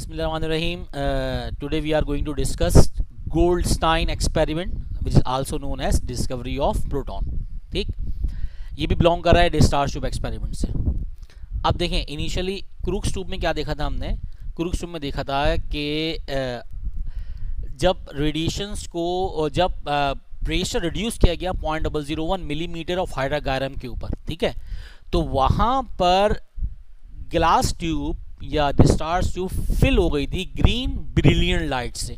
Bismillahirrahmanirrahim. Today we are going to discuss Goldstein experiment, which is also known as discovery of proton. ठीक, ये भी belong कर रहा है डिस्चार्ज ट्यूब एक्सपेरिमेंट से. अब देखें, इनिशियली क्रूक्स ट्यूब में क्या देखा था हमने. क्रूक्स ट्यूब में देखा था कि जब रेडिएशंस को जब प्रेशर रिड्यूस किया गया 0.001 मिलीमीटर ऑफ हाइड्रोगायरम के ऊपर, ठीक है, तो वहाँ पर ग्लास ट्यूब या डिस्चार्ज ट्यूब फिल हो गई थी ग्रीन ब्रिलियंट लाइट से,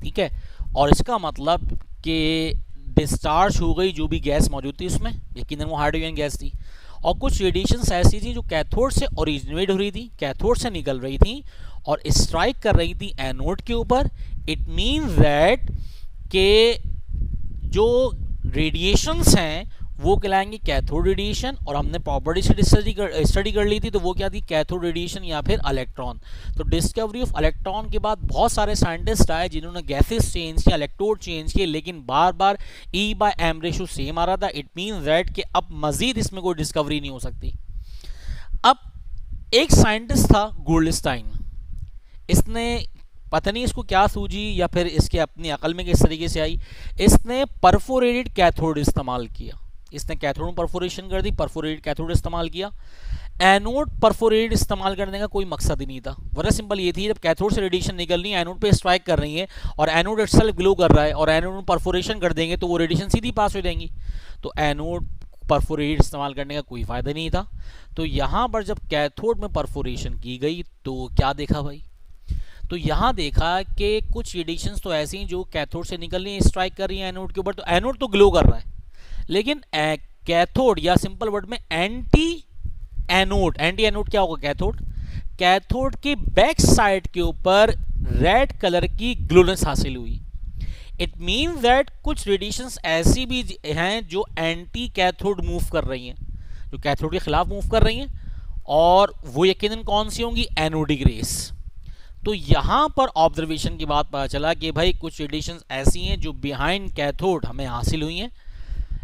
ठीक है. और इसका मतलब कि डिस्चार्ज हो गई जो भी गैस मौजूद थी उसमें, यकीनन वो हाइड्रोजन गैस थी. और कुछ रेडिएशंस ऐसी थी जो कैथोड से ओरिजिनेट हो रही थी, कैथोड से निकल रही थी और स्ट्राइक कर रही थी एनोड के ऊपर. इट मीन्स दैट के जो रेडिएशंस हैं वो कहलाएंगे कैथोड रेडिएशन. और हमने प्रॉपर्टी से स्टडी कर ली थी, तो वो क्या थी, कैथोड रेडिएशन या फिर इलेक्ट्रॉन. तो डिस्कवरी ऑफ इलेक्ट्रॉन के बाद बहुत सारे साइंटिस्ट आए जिन्होंने गैसेस चेंज किया, इलेक्ट्रोड चेंज किए, लेकिन बार बार E/m रेशो सेम आ रहा था. इट मीन्स दैट कि अब मजीद इसमें कोई डिस्कवरी नहीं हो सकती. अब एक साइंटिस्ट था गोल्डस्टाइन, इसने पता नहीं इसको क्या सूझी या फिर इसके अपनी अकल में किस तरीके से आई, इसने परफोरेटेड कैथोड इस्तेमाल किया. इसने कैथोड में परफोरेशन कर दी, परफोरेटेड कैथोड इस्तेमाल किया. एनोड परफोरेटेड इस्तेमाल करने का कोई मकसद ही नहीं था. वजह सिंपल ये थी, जब कैथोड से रेडिएशन निकल रही है, एनोड पे स्ट्राइक कर रही है और एनोड इटसेल्फ ग्लो कर रहा है और एनोड में परफोरेशन कर देंगे तो वो रेडिएशन सीधी पास हो जाएंगी. तो एनोड परफोरेटेड इस्तेमाल करने का कोई फायदा नहीं था. तो यहाँ पर जब कैथोड में परफोरेशन की गई तो क्या देखा भाई, तो यहाँ देखा कि कुछ रेडिएशंस तो ऐसी हैं जो कैथोड से निकल रही हैं, स्ट्राइक कर रही हैं एनोड के ऊपर. तो एनोड तो ग्लो कर रहा है, लेकिन कैथोड या सिंपल वर्ड में एंटी एनोड क्या होगा, कैथोड के बैक साइड के ऊपर रेड कलर की ग्लोनेस हासिल हुई. इट मीन्स दैट कुछ रेडिएशंस ऐसी भी हैं जो एंटी कैथोड मूव कर रही हैं, जो कैथोड के खिलाफ मूव कर रही हैं, और वो यकीनन कौन सी होंगी, एनोडिक रेस. तो यहां पर ऑब्जर्वेशन की बात पता चला कि भाई कुछ रेडिएशंस ऐसी हैं जो बिहाइंड कैथोड हमें हासिल हुई हैं.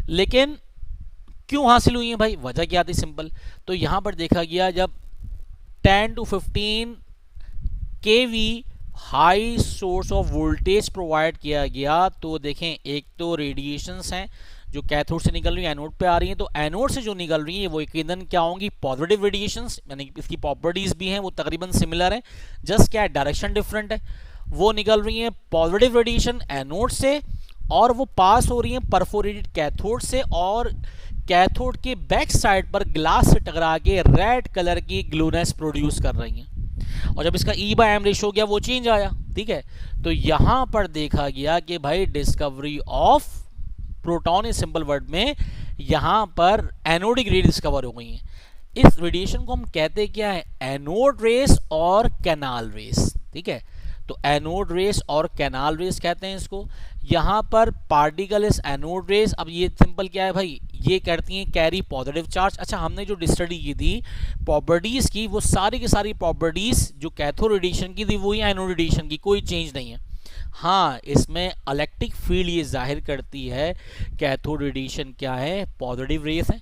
लेकिन क्यों हासिल हुई है भाई, वजह क्या थी, सिंपल. तो यहां पर देखा गया जब 10 to 15 kV high source of voltage provide किया गया, तो देखें एक तो रेडिएशंस हैं जो कैथोड से निकल रही है एनोड पे आ रही हैं. तो एनोड से जो निकल रही है वो यकीनन क्या होंगी, पॉजिटिव रेडिएशंस, यानी इसकी प्रॉपर्टीज भी हैं वो तकरीबन सिमिलर हैं, जस्ट क्या डायरेक्शन डिफरेंट है. वो निकल रही है पॉजिटिव रेडिएशन एनोड से और वो पास हो रही है परफोरेटेड कैथोड से, और कैथोड के बैक साइड पर ग्लास से टकरा के रेड कलर की ग्लोनेस प्रोड्यूस कर रही हैं. और जब इसका E/m रेशो गया वो चेंज आया, ठीक है. तो यहां पर देखा गया कि भाई डिस्कवरी ऑफ प्रोटॉन, इस सिंपल वर्ड में यहां पर एनोडिक रे डिस्कवर हो गई हैं. इस रेडिएशन को हम कहते क्या है, एनोड रेस और कैनाल रेस, ठीक है. तो एनोड रेस और कैनाल रेस कहते हैं इसको. यहाँ पर पार्टिकल इस एनोड रेस, अब ये सिंपल क्या है भाई, ये करती हैं कैरी पॉजिटिव चार्ज. अच्छा, हमने जो स्टडी की थी प्रॉपर्टीज की, वो सारी की सारी प्रॉपर्टीज जो कैथोड रेडिएशन की थी वही एनोड रेडिएशन की, कोई चेंज नहीं है. हाँ, इसमें इलेक्ट्रिक फील्ड ये जाहिर करती है कैथोड रेडिएशन क्या है, पॉजिटिव रेस है,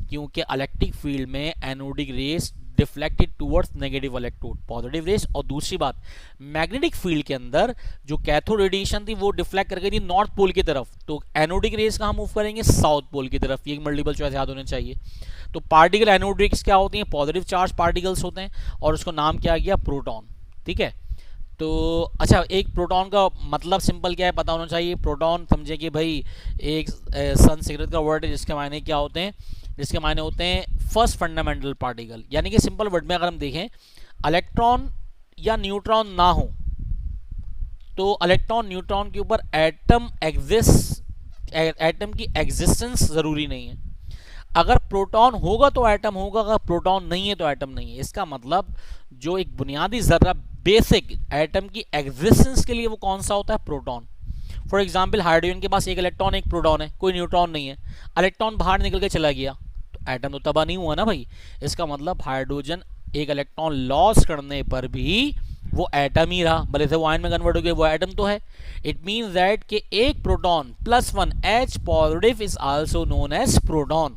क्योंकि इलेक्ट्रिक फील्ड में anodic rays deflected towards negative electrode, positive rays. और दूसरी बात, मैग्नेटिक फील्ड के अंदर जो कैथोड रेडिएशन थी वो डिफ्लेक्ट कर गई थी नॉर्थ पोल की तरफ, तो एनोडिक रेस कहाँ मूव करेंगे, साउथ पोल की तरफ. ये मल्टीपल चॉइस याद होने चाहिए. तो पार्टिकल एनोडिक्स क्या होती हैं, पॉजिटिव चार्ज पार्टिकल्स होते हैं, और उसको नाम क्या गया, प्रोटॉन, ठीक है. तो अच्छा, एक प्रोटॉन का मतलब सिंपल क्या है पता होना चाहिए. प्रोटॉन समझे कि भाई एक संस्कृत का वर्ड है जिसके मायने क्या होते हैं, जिसके मायने होते हैं फर्स्ट फंडामेंटल पार्टिकल. यानी कि सिंपल वर्ड में अगर हम देखें, इलेक्ट्रॉन या न्यूट्रॉन ना हो तो इलेक्ट्रॉन न्यूट्रॉन के ऊपर एटम की एग्जिस्टेंस जरूरी नहीं है. अगर प्रोटॉन होगा तो एटम होगा, अगर प्रोटॉन नहीं है तो एटम नहीं है. इसका मतलब जो एक बुनियादी जर्रा बेसिक एटम की एग्जिस्टेंस के लिए वो कौन सा होता है, प्रोटॉन. फॉर एग्जाम्पल, हाइड्रोजन के पास एक इलेक्ट्रॉन एक प्रोटॉन है, कोई न्यूट्रॉन नहीं है. इलेक्ट्रॉन बाहर निकल के चला गया तो एटम तो तबाह नहीं हुआ ना भाई. इसका मतलब हाइड्रोजन एक इलेक्ट्रॉन लॉस करने पर भी वो एटम ही रहा, भले से वो आयन में कन्वर्ट हो गया, वो एटम तो है. इट मीन्स दैट कि एक proton +1 H positive is also known as proton,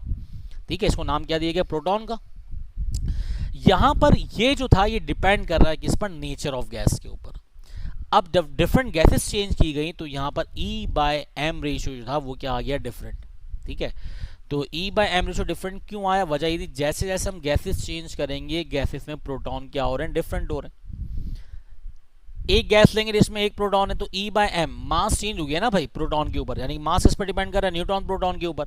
ठीक है. इसको नाम क्या दिया गया, प्रोटॉन का. यहां पर ये जो था ये डिपेंड कर रहा है किस पर, नेचर ऑफ गैस के ऊपर। अब जब डिफरेंट गैसेस चेंज की गई तो यहाँ पर E/M रेशियो जो था वो क्या आ गया, डिफरेंट। ठीक है, तो E/M रेशियो डिफरेंट क्यों आया, वजह ये थी जैसे जैसे हम गैसेस चेंज करेंगे गैसेस में प्रोटॉन क्या हो रहे हैं, डिफरेंट हो रहे हैं। एक गैस लेंगे जिसमें एक प्रोटॉन है तो E/M मास चेंज हो गया ना भाई प्रोटॉन के ऊपर, यानी मास किस पर डिपेंड कर रहा है, न्यूट्रॉन प्रोटॉन के ऊपर।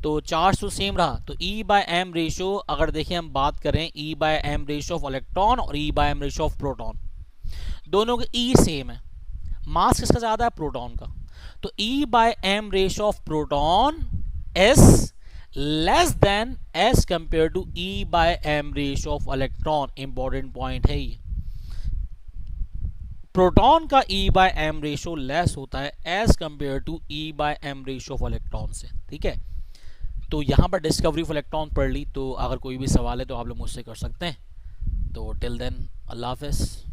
तो चार्ज तो सेम रहा, तो E/M रेशियो अगर देखिए हम बात करें E/M रेशियो ऑफ इलेक्ट्रॉन और E/M रेशियो ऑफ प्रोटॉन, दोनों के E सेम है, मास किसका ज्यादा है, प्रोटॉन का। तो E/M ratio of proton is less than as compare to E/M ratio of electron. Important point है ये, प्रोटॉन का E/M रेशियो लेस होता है as compare to E/M ratio of electron से। ठीक है, तो यहां पर डिस्कवरी ऑफ इलेक्ट्रॉन पढ़ ली, तो अगर कोई भी सवाल है तो आप लोग मुझसे कर सकते हैं। तो टिल देन अल्लाह हाफिज़।